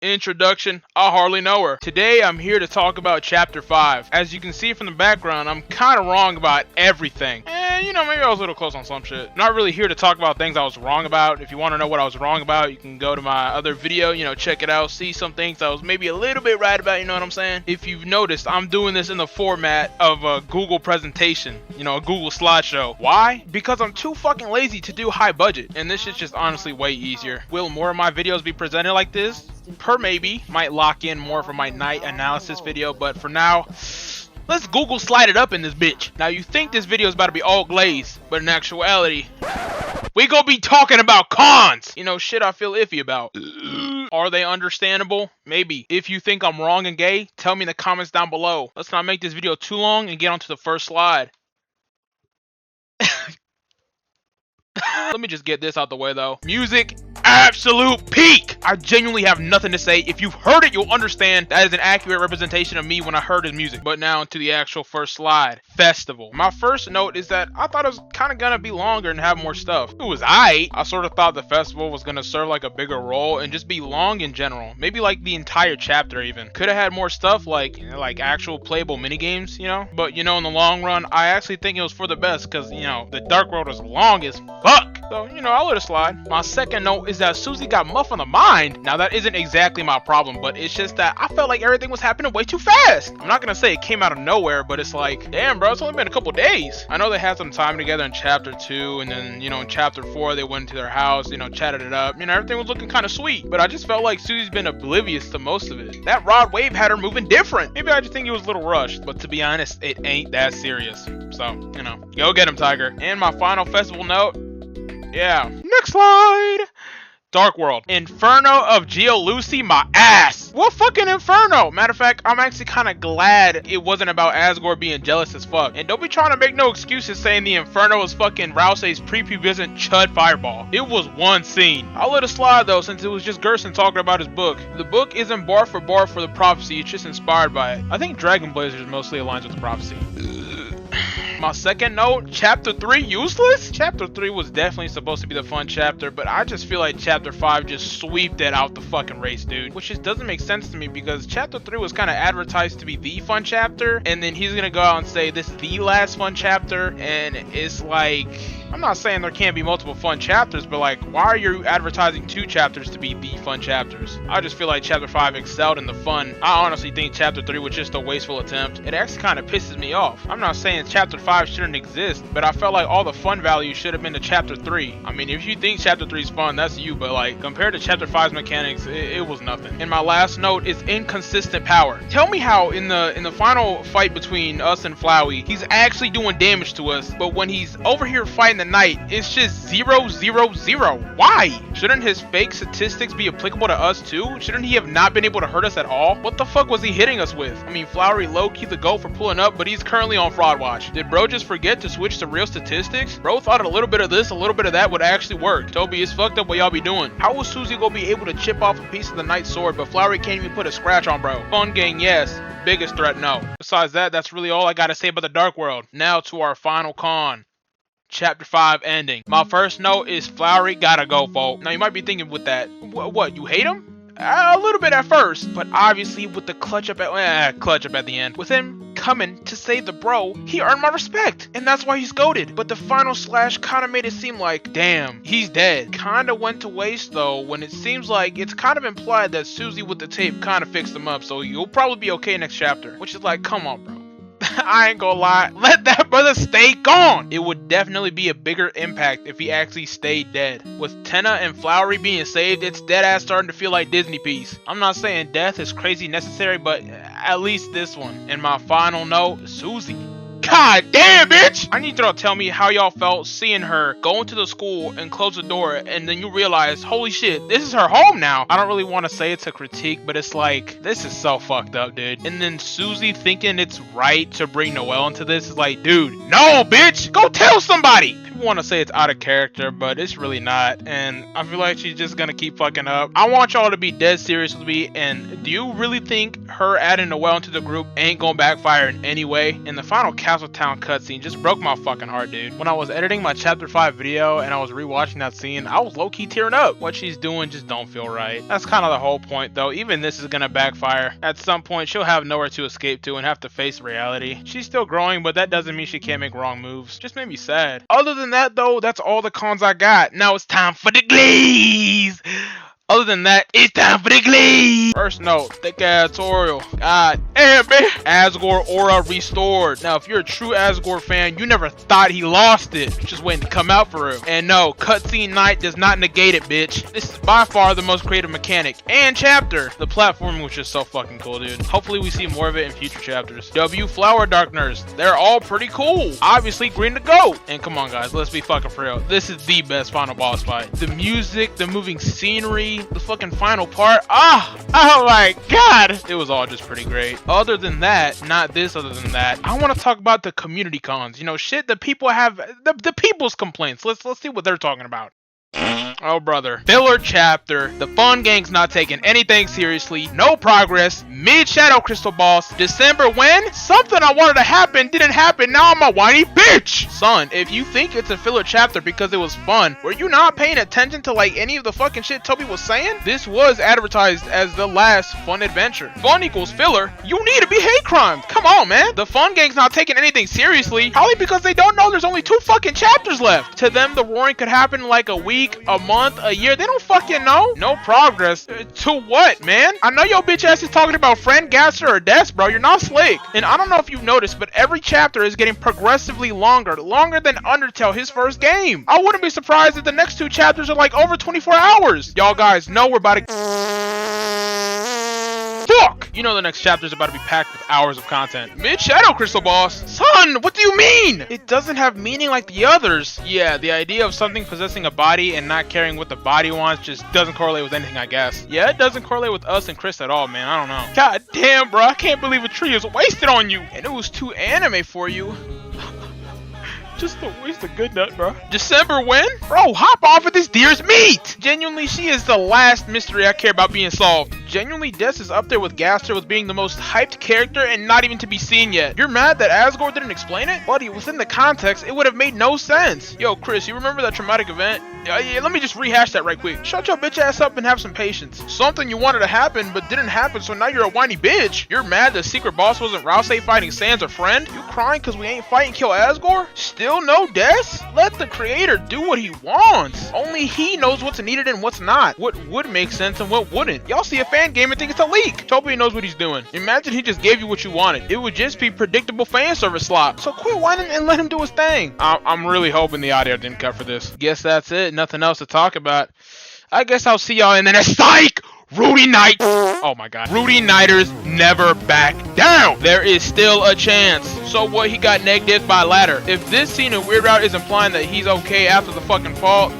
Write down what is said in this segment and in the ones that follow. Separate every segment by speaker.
Speaker 1: Introduction, I hardly know her. Today I'm here to talk about chapter 5. As you can see from the background, I'm kinda wrong about everything. And you know, maybe I was a little close on some shit. Not really here to talk about things I was wrong about. If you want to know what I was wrong about, you can go to my other video, check it out, see some things I was maybe a little bit right about, you know what I'm saying? If you've noticed, I'm doing this in the format of a Google presentation, a Google slideshow. Why? Because I'm too fucking lazy to do high budget, and this shit's just honestly way easier. Will more of my videos be presented like this? Maybe. Might lock in more for my night analysis video, but for now, let's Google slide it up in this bitch. Now you think this video is about to be all glazed, but in actuality, we gonna be talking about cons. Shit I feel iffy about. Are they understandable? Maybe. If you think I'm wrong and gay, tell me in the comments down below. Let's not make this video too long and get on to the first slide. Let me just get this out the way though. Music, absolute peak! I genuinely have nothing to say. If you've heard it, you'll understand that is an accurate representation of me when I heard his music. But now to the actual first slide. Festival. My first note is that I thought it was kind of gonna be longer and have more stuff. It was aight. I sort of thought the festival was gonna serve like a bigger role and just be long in general. Maybe like the entire chapter even. Could have had more stuff like actual playable minigames, But in the long run, I actually think it was for the best because, the Dark World was long as fuck. So, I'll let it slide. My second note is that Susie got muff on the mind. Now, that isn't exactly my problem, but it's just that I felt like everything was happening way too fast. I'm not gonna say it came out of nowhere, but it's like, damn, bro, it's only been a couple days. I know they had some time together in chapter 2, and then, in chapter 4, they went to their house, chatted it up. Everything was looking kind of sweet, but I just felt like Susie's been oblivious to most of it. That Rod Wave had her moving different. Maybe I just think it was a little rushed, but to be honest, it ain't that serious. So, go get him, Tiger. And my final festival note, yeah. Next slide. Dark World. Inferno of Geolucy, my ass. What fucking Inferno? Matter of fact, I'm actually kind of glad it wasn't about Asgore being jealous as fuck. And don't be trying to make no excuses saying the Inferno was fucking Rousey's prepubescent chud fireball. It was one scene. I'll let it slide though, since it was just Gerson talking about his book. The book isn't bar for the prophecy, it's just inspired by it. I think Dragon Blazers mostly aligns with the prophecy. My second note, chapter 3 useless? Chapter 3 was definitely supposed to be the fun chapter, but I just feel like chapter 5 just sweeped it out the fucking race, dude. Which just doesn't make sense to me because chapter 3 was kind of advertised to be the fun chapter, and then he's gonna go out and say this is the last fun chapter, and it's like, I'm not saying there can't be multiple fun chapters, but like, why are you advertising 2 chapters to be the fun chapters? I just feel like chapter 5 excelled in the fun. I honestly think chapter 3 was just a wasteful attempt. It actually kind of pisses me off. I'm not saying chapter 5 shouldn't exist, but I felt like all the fun value should have been to chapter 3. I mean, if you think chapter 3 is fun, that's you, but like, compared to chapter 5's mechanics, it was nothing. And my last note is inconsistent power. Tell me how in the final fight between us and Flowey, he's actually doing damage to us, but when he's over here fighting the knight, it's just 0, 0, 0. Why? Shouldn't his fake statistics be applicable to us too? Shouldn't he have not been able to hurt us at all? What the fuck was he hitting us with? I mean, Flowery low-key the GOAT for pulling up, but he's currently on fraud watch. Did bro just forget to switch to real statistics? Bro thought a little bit of this, a little bit of that would actually work. Toby, it's fucked up what y'all be doing. How was Susie gonna be able to chip off a piece of the knight's sword, but Flowery can't even put a scratch on bro? Fun gang, yes. Biggest threat, no. Besides that, that's really all I gotta say about the Dark World. Now to our final con. Chapter 5 ending. My first note is Flowery gotta go, folk. Now you might be thinking with that, what, you hate him? A little bit at first, but obviously with the clutch up at the end, with him coming to save the bro, he earned my respect, and that's why he's goated. But the final slash kind of made it seem like, damn, he's dead. Kind of went to waste though, when it seems like it's kind of implied that Susie with the tape kind of fixed him up, so you'll probably be okay next chapter. Which is like, come on, bro. I ain't gonna lie, let that brother stay gone. It would definitely be a bigger impact if he actually stayed dead. With Tenna and Flowery being saved, it's dead ass starting to feel like Disney piece. I'm not saying death is crazy necessary, but at least this one. And my final note, Susie. God damn, bitch! I need y'all to tell me how y'all felt seeing her go into the school and close the door, and then you realize, holy shit, this is her home now. I don't really want to say it's a critique, but it's like, this is so fucked up, dude. And then Susie thinking it's right to bring Noelle into this is like, dude, no, bitch! Go tell somebody! People want to say it's out of character, but it's really not, and I feel like she's just gonna keep fucking up. I want y'all to be dead serious with me, and do you really think her adding Noelle into the group ain't gonna backfire in any way? In the final castle Castle Town cutscene just broke my fucking heart, dude. When I was editing my chapter 5 video and I was rewatching that scene, I was low-key tearing up. What she's doing just don't feel right. That's kind of the whole point though. Even this is gonna backfire. At some point, she'll have nowhere to escape to and have to face reality. She's still growing, but that doesn't mean she can't make wrong moves. Just made me sad. Other than that though, that's all the cons I got. Now it's time for the glaze! Other than that, it's time for the glaze! First note, thick ass tutorial. God damn, man. Asgore aura restored. Now, if you're a true Asgore fan, you never thought he lost it. Just waiting to come out for real. And no, cutscene night does not negate it, bitch. This is by far the most creative mechanic and chapter. The platforming was just so fucking cool, dude. Hopefully we see more of it in future chapters. W Flower Darkners. They're all pretty cool. Obviously, Green to go. And come on, guys, let's be fucking for real. This is the best final boss fight. The music, the moving scenery, the fucking final part, oh my god, it was all just pretty great. Other than that, not this, other than that, I want to talk about the community cons. You know, shit that people have, the people's complaints. Let's see what they're talking about. Oh brother, filler chapter, the fun gang's not taking anything seriously, no progress, mid Shadow Crystal boss, December when? Something I wanted to happen didn't happen, now I'm a whiny bitch! Son, if you think it's a filler chapter because it was fun, were you not paying attention to like any of the fucking shit Toby was saying? This was advertised as the last fun adventure. Fun equals filler, you need to be hate crimes, come on man! The fun gang's not taking anything seriously, probably because they don't know there's only 2 fucking chapters left. To them, the roaring could happen in like a week, a month, a year, they don't fucking know. No progress. To what, man? I know your bitch ass is talking about friend, Gaster, or Des, bro. You're not slick. And I don't know if you've noticed, but every chapter is getting progressively longer than Undertale, his first game. I wouldn't be surprised if the next 2 chapters are like over 24 hours. Y'all guys know we're about to... Fuck! You know the next chapter is about to be packed with hours of content. Mid Shadow Crystal boss? Son, what do you mean? It doesn't have meaning like the others. Yeah, the idea of something possessing a body and not caring what the body wants just doesn't correlate with anything, I guess. Yeah, it doesn't correlate with us and Chris at all, man. I don't know. God damn, bro. I can't believe a tree is wasted on you. And it was too anime for you. Just a waste of good nut, bro. December when? Bro, hop off of this deer's meat! Genuinely, she is the last mystery I care about being solved. Genuinely, Des is up there with Gaster with being the most hyped character and not even to be seen yet. You're mad that Asgore didn't explain it? Buddy, within the context, it would have made no sense. Yo, Chris, you remember that traumatic event? Yeah, let me just rehash that right quick. Shut your bitch ass up and have some patience. Something you wanted to happen but didn't happen, so now you're a whiny bitch. You're mad the secret boss wasn't Rouse fighting Sans or friend? You crying cause we ain't fighting kill Asgore? Still no, Des? Let the creator do what he wants. Only he knows what's needed and what's not. What would make sense and what wouldn't. Y'all see a fan game and think it's a leak. Toby knows what he's doing. Imagine he just gave you what you wanted. It would just be predictable fan service slop. So quit whining and let him do his thing. I'm really hoping the audio didn't cut for this. Guess that's it. Nothing else to talk about. I guess I'll see y'all in the next psych! Rudy Knight. Oh my god. Rudy Knighters never back down. There is still a chance. So what, he got negative by ladder. If this scene in Weird Route is implying that he's okay after the fucking fall,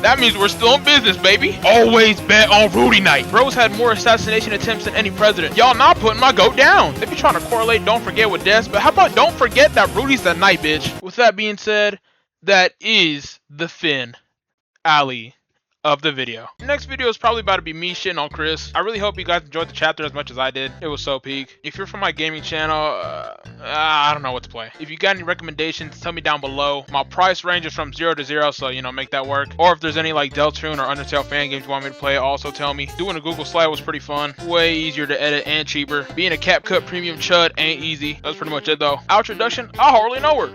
Speaker 1: that means we're still in business, baby. Always bet on Rudy Knight. Bros had more assassination attempts than any president. Y'all not putting my goat down. They be trying to correlate Don't Forget with Des, but how about don't forget that Rudy's the Knight, bitch. With that being said, that is the finale of the video. Next video is probably about to be me shitting on Chris. I really hope you guys enjoyed the chapter as much as I did. It was so peak. If you're from my gaming channel, I don't know what to play. If you got any recommendations, tell me down below. My price range is from 0 to 0, so you know, make that work. Or if there's any like Deltarune or Undertale fan games you want me to play, also tell me. Doing a Google slide was pretty fun. Way easier to edit and cheaper. Being a CapCut premium chud ain't easy. That's pretty much it though. Introduction, I hardly know her.